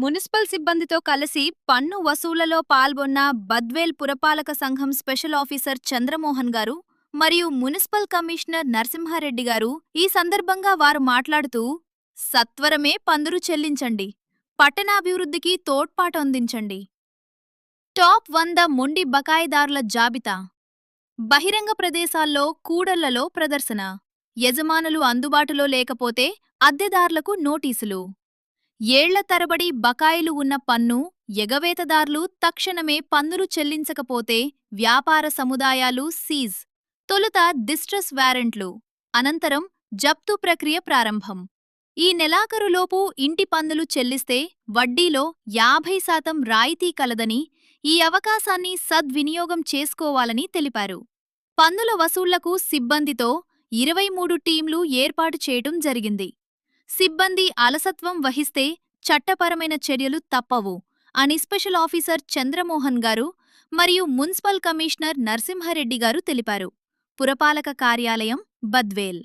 Municipal సిబ్బందితో కలిసి పన్ను వసూళ్లలో పాల్గొన్న బద్వేల్ పురపాలక సంఘం స్పెషల్ ఆఫీసర్ చంద్రమోహన్ గారు మరియు మున్సిపల్ కమిషనర్ నరసింహారెడ్డి గారు ఈ సందర్భంగా వారు మాట్లాడుతూ సత్వరమే పన్నులు చెల్లించండి, పట్టణాభివృద్ధికి తోడ్పాటు అందించండి. టాప్ 100 మొండి బకాయిదారుల జాబితా. బహిరంగ ప్రదేశాల్లో కూడళ్లలో ప్రదర్శన. యజమానులు అందుబాటులో లేకపోతే అద్దెదార్లకు నోటీసులు. ఏళ్ల తరబడి బకాయిలు ఉన్న పన్ను ఎగవేతదార్లు తక్షణమే పన్నులు చెల్లించకపోతే వ్యాపార సముదాయాలు సీజ్. తొలుత డిస్ట్రెస్ వారెంట్లు, అనంతరం జప్తు ప్రక్రియ ప్రారంభం. ఈ నెలాఖరులోపు ఇంటి పన్నులు చెల్లిస్తే వడ్డీలో 50% రాయితీ కలదని, ఈ అవకాశాన్ని సద్వినియోగం చేసుకోవాలని తెలిపారు. పన్నుల వసూళ్లకు సిబ్బందితో 23 టీంలు ఏర్పాటు చేయటం జరిగింది. సిబ్బంది అలసత్వం వహిస్తే చట్టపరమైన చర్యలు తప్పవు అని స్పెషల్ ఆఫీసర్ చంద్రమోహన్ గారు మరియు మున్సిపల్ కమిషనర్ నరసింహారెడ్డి గారు తెలిపారు. పురపాలక కార్యాలయం, బద్వేల్.